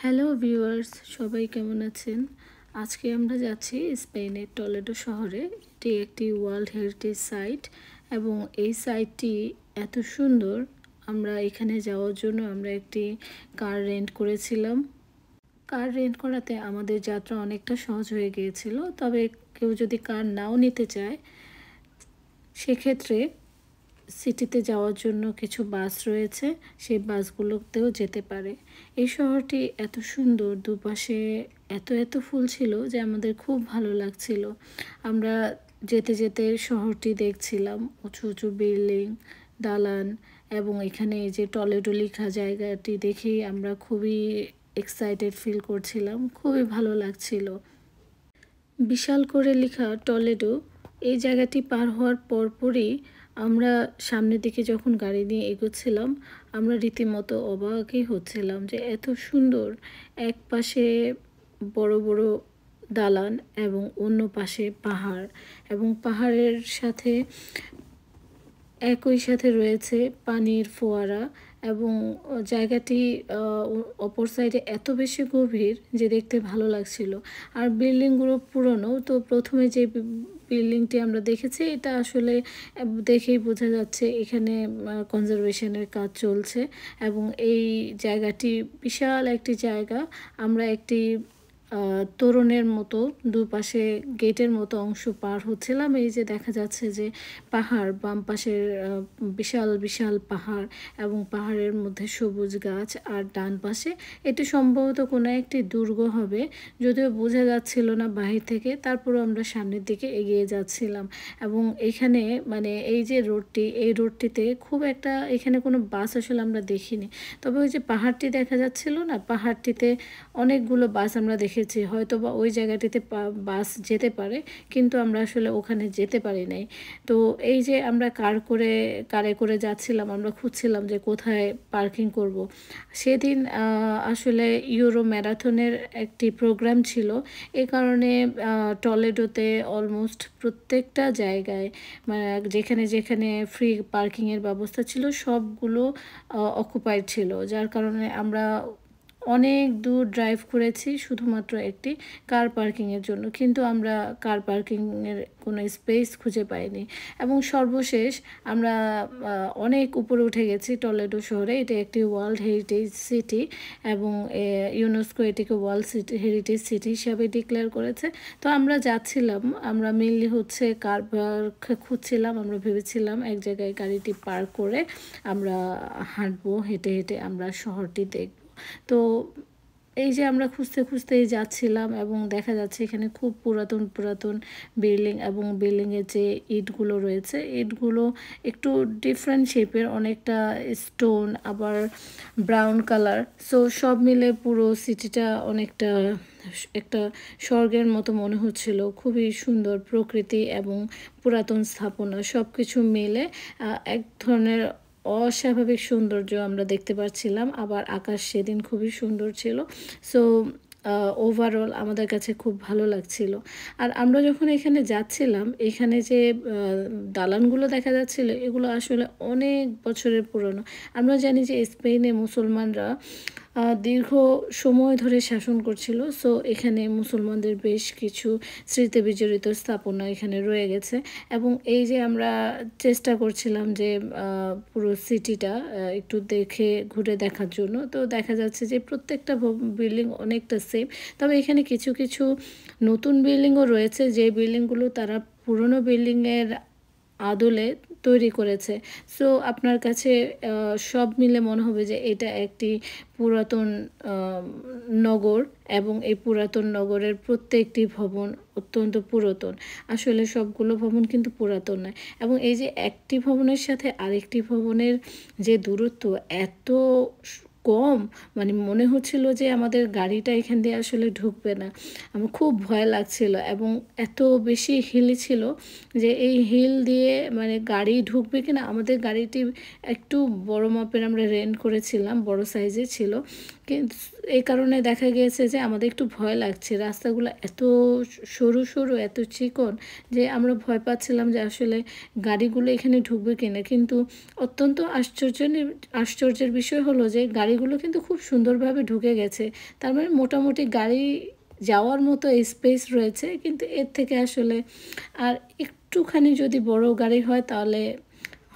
Hello viewers, সবাই কেমন আছেন? আজকে আমরা যাচ্ছি স্পেনের টলেডো শহরে। এটি একটি ওয়ার্ল্ড হেরিটেজ সাইট এবং এই সাইটটি এত সুন্দর। আমরা এখানে যাওয়ার জন্য আমরা একটি কার রেন্ট করেছিলাম। কার রেন্ট করাতে আমাদের যাত্রা অনেকটা সহজ হয়ে গিয়েছিল। তবে কেউ যদি কার নাও নিতে চায় সেক্ষেত্রে সিটিতে যাওয়ার জন্য কিছু বাস রয়েছে, সেই বাসগুলোতেও যেতে পারে। এই শহরটি এত সুন্দর, দুপাশে এত ফুল ছিল যে আমাদের খুব ভালো লাগছিল। আমরা যেতে যেতে শহরটি দেখছিলাম, উঁচু উঁচু বিল্ডিং, দালান, এবং এখানে এই যে টলেডো লেখা জায়গাটি দেখেই আমরা খুবই এক্সাইটেড ফিল করছিলাম, খুবই ভালো লাগছিল। বিশাল করে লেখা টলেডো, এই জায়গাটি পার হওয়ার পরপরই আমরা সামনের দিকে যখন গাড়ি নিয়ে এগোচ্ছিলাম আমরা রীতিমতো অবাকই হচ্ছিলাম যে এত সুন্দর। এক পাশে বড় বড় দালান এবং অন্য পাশে পাহাড়, এবং পাহাড়ের সাথে একই সাথে রয়েছে পানির ফোয়ারা, এবং জায়গাটি অপর সাইডে এত বেশি গভীর যে দেখতে ভালো লাগছিল। আর বিল্ডিংগুলো পুরনো, তো প্রথমে যে বিল্ডিংটি আমরা দেখেছি এটা আসলে দেখেই বোঝা যাচ্ছে এখানে কনজারভেশনের কাজ চলছে। এবং এই জায়গাটি বিশাল একটি জায়গা। আমরা একটি তোরণের মতো দুপাশে গেটের মতো অংশ পার হচ্ছিলাম। এই যে দেখা যাচ্ছে যে পাহাড়, বাম পাশের বিশাল বিশাল পাহাড় এবং পাহাড়ের মধ্যে সবুজ গাছ, আর ডান পাশে এটি সম্ভবত কোনো একটি দুর্গ হবে, যদিও বোঝা যাচ্ছিল না বাহির থেকে। তারপরও আমরা সামনের দিকে এগিয়ে যাচ্ছিলাম এবং এখানে মানে এই যে রোডটি, এই রোডটিতে খুব একটা এখানে কোনো বাস আসলে আমরা দেখিনি। তবে ওই যে পাহাড়টি দেখা যাচ্ছিল না, পাহাড়টিতে অনেকগুলো বাস আমরা দেখেছি। হয়তো বা ওই জায়গাটিতে বাস যেতে পারে, কিন্তু আমরা আসলে ওখানে যেতে পারি নাই। তো এই যে আমরা কারে করে যাচ্ছিলাম, আমরা খুঁজছিলাম যে কোথায় পার্কিং করব। সেদিন আসলে ইউরো ম্যারাথনের একটি প্রোগ্রাম ছিল, এ কারণে টলেডোতে অলমোস্ট প্রত্যেকটা জায়গায় মানে যেখানে যেখানে ফ্রি পার্কিংয়ের ব্যবস্থা ছিল সবগুলো অকুপাইড ছিল, যার কারণে আমরা অনেক দূর ড্রাইভ করেছি শুধুমাত্র একটি কার পার্কিংয়ের জন্য, কিন্তু আমরা কার পার্কিংয়ের কোনো স্পেস খুঁজে পাইনি। এবং সর্বশেষ আমরা অনেক উপরে উঠে গেছি টলেডো শহরে। এটা একটি ওয়ার্ল্ড হেরিটেজ সিটি এবং ইউনেস্কো এটিকে ওয়ার্ল্ড হেরিটেজ সিটি হিসাবে ডিক্লেয়ার করেছে। তো আমরা যাচ্ছিলাম, আমরা মেনলি হচ্ছে কার পার্ক খুঁজছিলাম। আমরা ভেবেছিলাম এক জায়গায় গাড়িটি পার্ক করে আমরা হাঁটবো, হেঁটে হেঁটে আমরা শহরটি দেখব। তো এই যে আমরা খুঁজতে খুঁজতেই যাচ্ছিলাম এবং দেখা যাচ্ছে এখানে খুব পুরাতন পুরাতন বিল্ডিং, এবং বিল্ডিংয়ের যে ইটগুলো রয়েছে ইটগুলো একটু ডিফারেন্ট শেপের, অনেকটা স্টোন আবার ব্রাউন কালার। সো সব মিলে পুরো সিটিটা অনেকটা একটা স্বর্গের মতো মনে হচ্ছিল। খুবই সুন্দর প্রকৃতি এবং পুরাতন স্থাপনা সব কিছু মিলে এক ধরনের অস্বাভাবিক সৌন্দর্য আমরা দেখতে পাচ্ছিলাম। আবার আকাশ সেদিন খুবই সুন্দর ছিল। সো ওভারঅল আমাদের কাছে খুব ভালো লাগছিল। আর আমরা যখন এখানে যাচ্ছিলাম, এখানে যে দালানগুলো দেখা যাচ্ছিল এগুলো আসলে অনেক বছরের পুরনো। আমরা জানি যে স্পেনে মুসলমানরা দীর্ঘ সময় ধরে শাসন করছিল। সো এখানে মুসলমানদের বেশ কিছু স্মৃতি বিজড়িত স্থাপনা এখানে রয়ে গেছে। এবং এই যে আমরা চেষ্টা করছিলাম যে পুরো সিটিটা একটু ঘুরে দেখার জন্য, তো দেখা যাচ্ছে যে প্রত্যেকটা বিল্ডিং অনেকটা সেম। তবে এখানে কিছু কিছু নতুন বিল্ডিংও রয়েছে, যে বিল্ডিংগুলো তারা পুরনো বিল্ডিংয়ের আদলে তৈরি করেছে। সো আপনার কাছে সব মিলে মনে হবে যে এটা একটি পুরাতন নগর, এবং এই পুরাতন নগরের প্রত্যেকটি ভবন অত্যন্ত পুরাতন। আসলে সবগুলো ভবন কিন্তু পুরাতন নয়। এবং এই যে একটি ভবনের সাথে আরেকটি ভবনের যে দূরত্ব এত কম, মানে মনে হচ্ছিল যে আমাদের গাড়িটা এখান দিয়ে আসলে ঢুকবে না। আমার খুব ভয় লাগছিল এবং এত বেশি হিল ছিল যে এই হিল দিয়ে মানে গাড়ি ঢুকবে কিনা। আমাদের গাড়িটি একটু বড় মাপের আমরা রেন্ট করেছিলাম, বড় সাইজের ছিল। কিন্তু এই কারণে দেখা গিয়েছে যে আমাদের একটু ভয় লাগছে। রাস্তাগুলো এত সরু, সরু, এত চিকন যে আমরা ভয় পাচ্ছিলাম যে আসলে গাড়িগুলো এখানে ঢুকবে কিনা। কিন্তু অত্যন্ত আশ্চর্যের বিষয় হলো যে গাড়িগুলো কিন্তু খুব সুন্দরভাবে ঢুকে গেছে। তার মানে মোটামুটি গাড়ি যাওয়ার মতো স্পেস রয়েছে, কিন্তু এর থেকে আসলে আর একটুখানি যদি বড় গাড়ি হয় তাহলে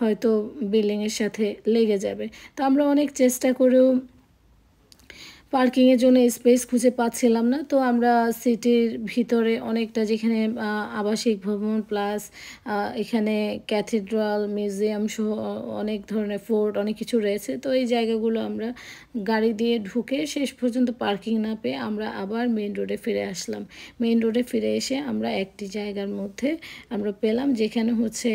হয়তো বিল্ডিংয়ের সাথে লেগে যাবে। তো আমরা অনেক চেষ্টা করেও পার্কিংয়ের জন্য স্পেস খুঁজে পাচ্ছিলাম না। তো আমরা সিটির ভিতরে অনেকটা, যেখানে আবাসিক ভবন প্লাস এখানে ক্যাথিড্রাল, মিউজিয়াম সহ অনেক ধরনের ফোর্ট, অনেক কিছু রয়েছে। তো এই জায়গাগুলো আমরা গাড়ি দিয়ে ঢুকে শেষ পর্যন্ত পার্কিং না পেয়ে আমরা আবার মেইন রোডে ফিরে আসলাম। মেইন রোডে ফিরে এসে আমরা একটি জায়গার মধ্যে আমরা পেলাম যেখানে হচ্ছে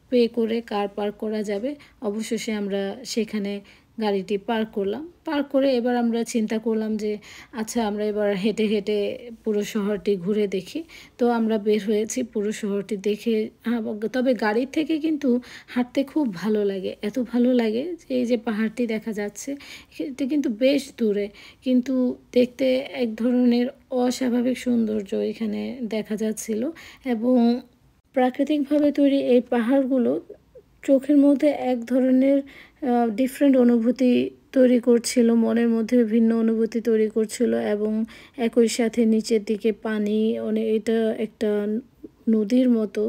পে করে কার পার্ক করা যাবে। অবশেষে আমরা সেখানে গাড়িটি পার্ক করলাম। পার্ক করে এবার আমরা চিন্তা করলাম যে আচ্ছা, আমরা এবার হেঁটে হেঁটে পুরো শহরটি ঘুরে দেখি। তো আমরা বের হয়েছি পুরো শহরটি দেখে। তবে গাড়ির থেকে কিন্তু হাঁটতে খুব ভালো লাগে, এত ভালো লাগে যে এই যে পাহাড়টি দেখা যাচ্ছে এটি কিন্তু বেশ দূরে, কিন্তু দেখতে এক ধরনের অস্বাভাবিক সৌন্দর্য এখানে দেখা যাচ্ছিল। এবং প্রাকৃতিকভাবে তৈরি এই পাহাড়গুলো চোখের মধ্যে এক ধরনের ডিফারেন্ট অনুভূতি তৈরি করছিল, মনের মধ্যে ভিন্ন অনুভূতি তৈরি করছিল। এবং একই সাথে নিচের দিকে পানি, এটা একটা নদীর মতো।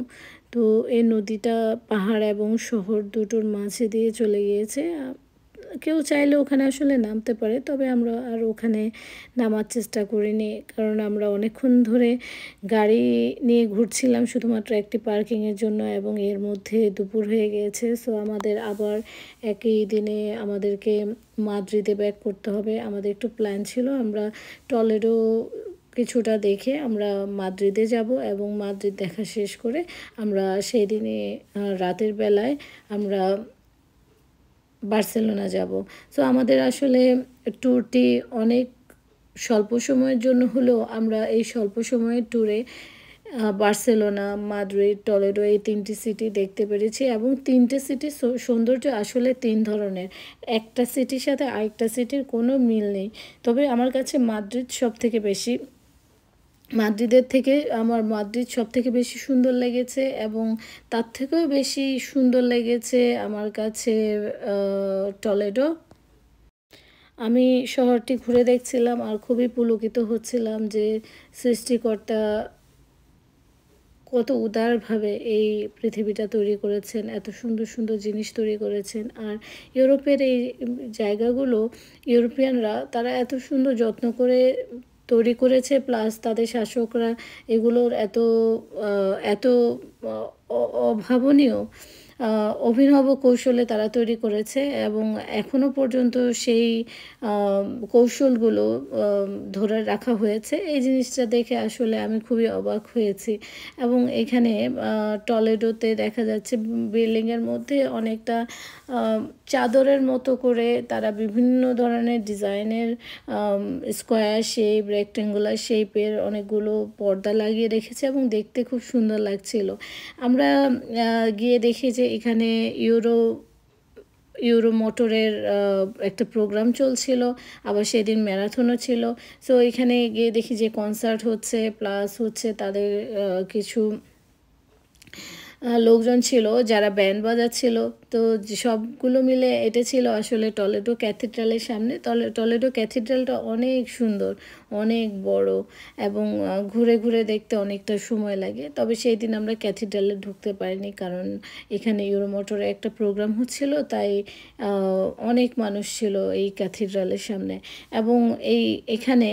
তো এই নদীটা পাহাড় এবং শহর দুটোর মাঝে দিয়ে চলে গিয়েছে। কেউ চাইলে ওখানে আসলে নামতে পারে, তবে আমরা আর ওখানে নামার চেষ্টা করিনি, কারণ আমরা অনেকক্ষণ ধরে গাড়ি নিয়ে ঘুরছিলাম শুধুমাত্র একটি পার্কিংয়ের জন্য, এবং এর মধ্যে দুপুর হয়ে গিয়েছে। সো আমাদের আবার একই দিনে আমাদেরকে মাদ্রিদে ব্যাক করতে হবে। আমাদের একটু প্ল্যান ছিল আমরা টলেডো কিছুটা দেখে আমরা মাদ্রিদে যাব, এবং মাদ্রিদ দেখা শেষ করে আমরা সেই দিনে রাতের বেলায় আমরা বার্সেলোনা যাব। সো আমাদের আসলে ট্যুরটি অনেক স্বল্প সময়ের জন্য হলেও আমরা এই স্বল্প সময়ের ট্যুরে বার্সেলোনা, মাদ্রিদ, টলেডো এই তিনটি সিটি দেখতে পেরেছি। এবং তিনটে সিটির সৌন্দর্য আসলে তিন ধরনের, একটা সিটির সাথে আরেকটা সিটির কোনো মিল নেই। তবে আমার কাছে মাদ্রিদের থেকে আমার মাদ্রিদ সব থেকে বেশি সুন্দর লেগেছে, এবং তার থেকেও বেশি সুন্দর লেগেছে আমার কাছে টলেডো। আমি শহরটি ঘুরে দেখছিলাম আর খুবই পুলকিত হচ্ছিলাম যে সৃষ্টিকর্তা কত উদারভাবে এই পৃথিবীটা তৈরি করেছেন, এত সুন্দর সুন্দর জিনিস তৈরি করেছেন। আর ইউরোপের এই জায়গাগুলো ইউরোপিয়ানরা তারা এত সুন্দর যত্ন করে তৈরি করেছে, প্লাস তাদের শাসকরা এগুলোর এত অভাবনীয় অভিনব কৌশলে তারা তৈরি করেছে, এবং এখনও পর্যন্ত সেই কৌশলগুলো ধরে রাখা হয়েছে। এই জিনিসটা দেখে আসলে আমি খুবই অবাক হয়েছি। এবং এখানে টলেডোতে দেখা যাচ্ছে বিল্ডিংয়ের মধ্যে অনেকটা চাদরের মতো করে তারা বিভিন্ন ধরনের ডিজাইনের স্কোয়ার শেপ, রেক্টেঙ্গুলার শেপের অনেকগুলো পর্দা লাগিয়ে রেখেছে, এবং দেখতে খুব সুন্দর লাগছিল। আমরা গিয়ে দেখি যে এখানে ইউরো মোটরের একটা প্রোগ্রাম চলছিল, আবার সেদিন ম্যারাথনও ছিল। সো এখানে গিয়ে দেখি যে কনসার্ট হচ্ছে, প্লাস হচ্ছে তাদের কিছু লোকজন ছিল যারা ব্যান্ড বাজাচ্ছিল। তো সবগুলো মিলে এটা ছিল আসলে টলেডো ক্যাথিড্রালের সামনে। টলেডো ক্যাথিড্রালটা অনেক সুন্দর, অনেক বড়, এবং ঘুরে ঘুরে দেখতে অনেকটা সময় লাগে। তবে সেই দিন আমরা ক্যাথিড্রালে ঢুকতে পারিনি, কারণ এখানে ইউরোমোটরে একটা প্রোগ্রাম হচ্ছিল, তাই অনেক মানুষ ছিল এই ক্যাথিড্রালের সামনে। এবং এখানে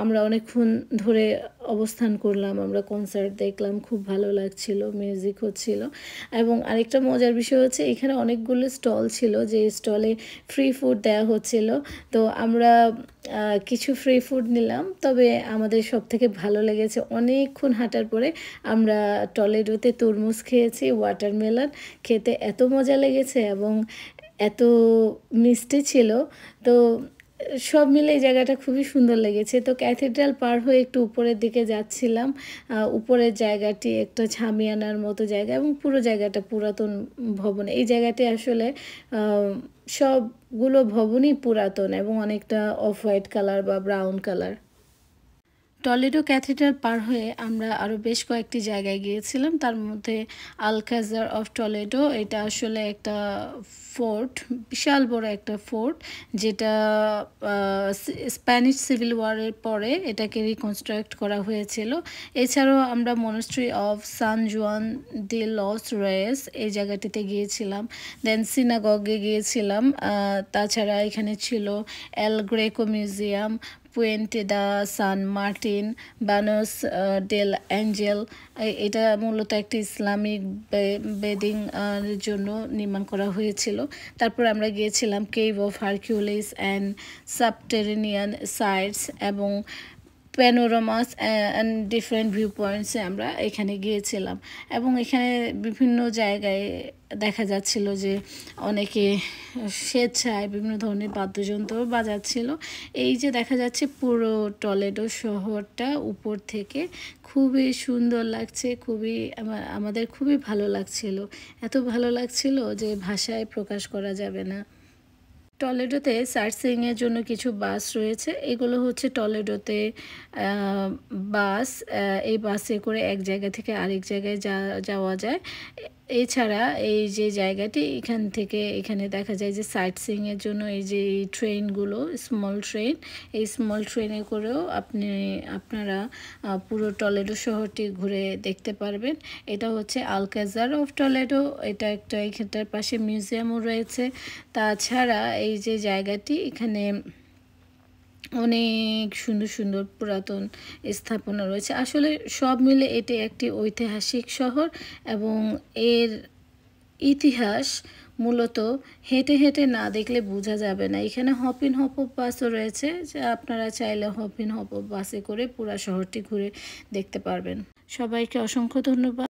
আমরা অনেকক্ষণ ধরে অবস্থান করলাম, আমরা কনসার্ট দেখলাম, খুব ভালো লাগছিল, মিউজিক হচ্ছিল। এবং আরেকটা মজার বিষয় হচ্ছে এখানে অনেকগুলো স্টল ছিল, যে স্টলে ফ্রি ফুড দেওয়া হচ্ছিল। তো আমরা কিছু ফ্রি ফুড নিলাম, তবে আমাদের সব থেকে ভালো লেগেছে অনেকক্ষণ হাঁটার পরে আমরা টলেডোতে তরমুজ খেয়েছি, ওয়াটারমেলন খেতে এত মজা লেগেছে এবং এত মিষ্টি ছিল। তো সব মিলে এই জায়গাটা খুবই সুন্দর লেগেছে। তো ক্যাথেড্রাল পার হয়ে একটু উপরের দিকে যাচ্ছিলাম। উপরের জায়গাটি একটা ছামিয়ানার মতো জায়গা এবং পুরো জায়গাটা পুরাতন ভবন। এই জায়গাটি আসলে আ সবগুলো ভবনই পুরাতন এবং অনেকটা অফ হোয়াইট কালার বা ব্রাউন কালার। টলেডো ক্যাথিড্রাল পার হয়ে আমরা আরও বেশ কয়েকটি জায়গায় গিয়েছিলাম। তার মধ্যে আলকাজার অফ টলেডো, এটা আসলে একটা ফোর্ট, বিশাল বড় একটা ফোর্ট, যেটা স্প্যানিশ সিভিল ওয়ারের পরে এটাকে রিকনস্ট্রাক্ট করা হয়েছিল। এছাড়াও আমরা monastery of San Juan de los Reyes এই জায়গাটিতে গিয়েছিলাম। দেন সিনাগগে গিয়েছিলাম। তাছাড়া এখানে ছিল El Greco museum, Puente de San Martin, Banos del Angel. এটা মূলত একটি ইসলামিক বেডিং জন্য নির্মাণ করা হয়েছিল। তারপর আমরা গিয়েছিলাম cave of Hercules and subterranean sights এবং প্যানোরামাস অ্যান্ড ডিফারেন্ট ভিউ পয়েন্টসে আমরা এখানে গিয়েছিলাম। এবং এখানে বিভিন্ন জায়গায় দেখা যাচ্ছিল যে অনেকে স্বেচ্ছায় বিভিন্ন ধরনের বাদ্যযন্ত্র বাজাচ্ছিল। এই যে দেখা যাচ্ছে পুরো টলেডো শহরটা উপর থেকে খুবই সুন্দর লাগছে, খুবই আমাদের খুবই ভালো লাগছিল। এত ভালো লাগছিল যে ভাষায় প্রকাশ করা যাবে না। টলেডোতে সাইটসিইংয়ের জন্য কিছু বাস রয়েছে। এগুলো হচ্ছে টলেডোতে বাস। এই বাসে করে এক জায়গা থেকে আরেক জায়গায় যাওয়া যায়। এছাড়া এই যে জায়গাটি, এখান থেকে এখানে দেখা যায় যে সাইটসিইংয়ের জন্য এই যে এই ট্রেনগুলো, স্মল ট্রেন, এই স্মল ট্রেনে করেও আপনারা পুরো টলেডো শহরটি ঘুরে দেখতে পারবেন। এটা হচ্ছে আলকাজার অফ টলেডো। এটা একটা, এখানটার পাশে মিউজিয়ামও রয়েছে। তাছাড়া এই যে জায়গাটি, এখানে অনেক সুন্দর সুন্দর পুরাতন স্থাপনা রয়েছে। আসলে সব মিলে এটি একটি ঐতিহাসিক শহর এবং এর ইতিহাস মূলত হেঁটে হেঁটে না দেখলে বোঝা যাবে না। এখানে হপিন হপ বাসও রয়েছে, যে আপনারা চাইলে হপিন হপ বাসে করে পুরা শহরটি ঘুরে দেখতে পারবেন। সবাইকে অসংখ্য ধন্যবাদ।